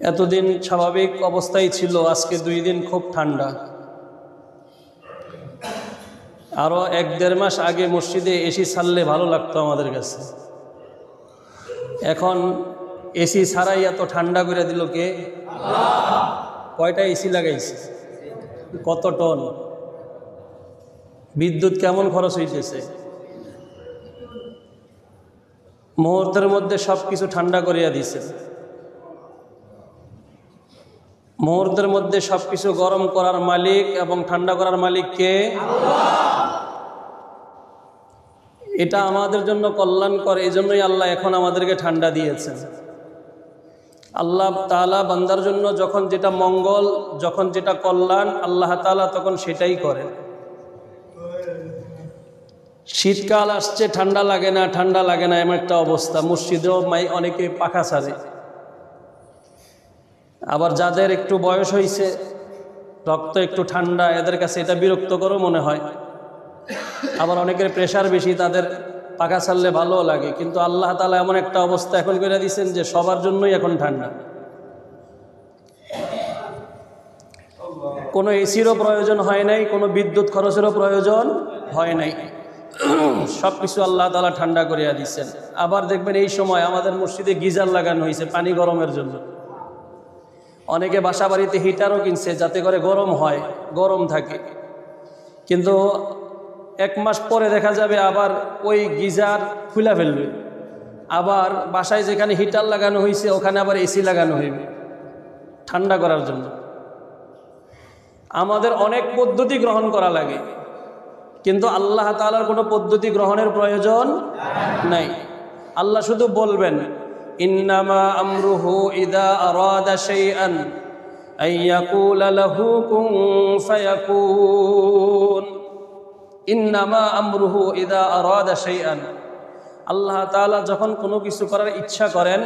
এতদিন স্বাভাবিক অবস্থায় ছিল, আজকে 2 দিন খুব ঠান্ডা। আরও 1-1.5 মাস আগে মসজিদে এসি ছাড়লে ভালো লাগতো আমাদের কাছে। এখন এসি ছাড়াই এত ঠান্ডা করে দিল কে? কয়টা এসি লাগাইছে? কত টন বিদ্যুৎ কেমন খরচ হইতেছে? মুহূর্তের মধ্যে সব কিছু ঠান্ডা করিয়া দিছে। মুহূর্তের মধ্যে সব কিছু গরম করার মালিক এবং ঠান্ডা করার মালিক কে? এটা আমাদের জন্য কল্যাণকর, এই জন্যই আল্লাহ এখন আমাদেরকে ঠান্ডা দিয়েছেন। আল্লাহ তাআলা বান্দার জন্য যখন যেটা মঙ্গল, যখন যেটা কল্যাণ, আল্লাহ তাআলা তখন সেটাই করেন। শীতকাল আসছে, ঠান্ডা লাগে না, ঠান্ডা লাগে না, এমন একটা অবস্থা। মসজিদেও অনেকে পাখা ছাড়ে। আবার যাদের একটু বয়স হয়েছে, রক্ত একটু ঠান্ডা, এদের কাছে এটা বিরক্তকরও মনে হয়। আবার অনেকের প্রেশার বেশি, তাদের পাখা ছাড়লে ভালোও লাগে। কিন্তু আল্লাহ তাআলা এমন একটা অবস্থা এখন করে দিয়েছেন যে সবার জন্যই এখন ঠান্ডা। কোনো এসিরও প্রয়োজন হয় নাই, কোনো বিদ্যুৎ খরচেরও প্রয়োজন হয় নাই, সব কিছু আল্লাহ তাআলা ঠান্ডা করিয়া দিচ্ছেন। আবার দেখবেন এই সময় আমাদের মসজিদে গিজার লাগানো হয়েছে পানি গরমের জন্য। অনেকে বাসা বাড়িতে হিটারও কিনছে যাতে করে গরম হয়, গরম থাকে। কিন্তু 1 মাস পরে দেখা যাবে আবার ওই গিজার খুলে ফেলবে, আবার বাসায় যেখানে হিটার লাগানো হয়েছে ওখানে আবার এসি লাগানো হইবে ঠান্ডা করার জন্য। আমাদের অনেক পদ্ধতি গ্রহণ করা লাগে, কিন্তু আল্লাহ তাআলার কোনো পদ্ধতি গ্রহণের প্রয়োজন নাই। আল্লাহ শুধু বলবেন, ইন্নামা আমরুহু ইযা আরাদা শাইআন আইয়াকুলা লাহু কুন ফায়াকুন। ইন্নামা আমরুহু ইযা আরাদা শাইআন, আল্লাহ তাআলা যখন কোনো কিছু করার ইচ্ছা করেন,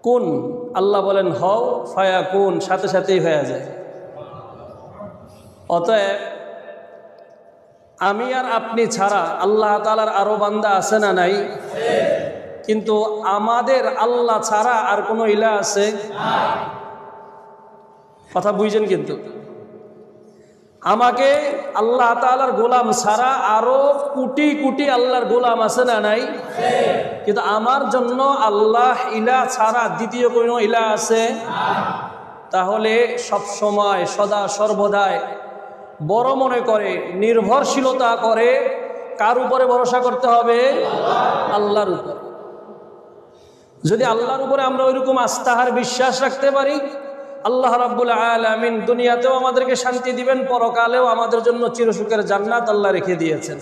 কুন, আল্লাহ বলেন হও, ফায়াকুন, সাথে সাথেই হয়ে যায়। অতএব আমি আর আপনি ছাড়া আল্লাহ তাআলার আরো বান্দা আছে না নাই? কিন্তু আমাদের আল্লাহ ছাড়া আর কোনো ইলাহ আছে? কথা বুঝছেন? কিন্তু আমাকে আল্লাহ তাআলার গোলাম ছাড়া আরো কোটি কোটি আল্লাহর গোলাম আছে না নাই? কিন্তু আমার জন্য আল্লাহ ইলাহ ছাড়া দ্বিতীয় কোনো ইলাহ আছে? তাহলে সব সময় সদা সর্বদাই বড় মনে করে, নির্ভরশীলতা করে কার উপরে ভরসা করতে হবে? আল্লাহর উপর। যদি আল্লাহর উপরে আমরা ওইরকম আস্থার বিশ্বাস রাখতে পারি, আল্লাহ রাব্বুল আলামিন দুনিয়াতেও আমাদেরকে শান্তি দিবেন, পরকালেও আমাদের জন্য চিরসুখের জান্নাত আল্লাহ রেখে দিয়েছেন।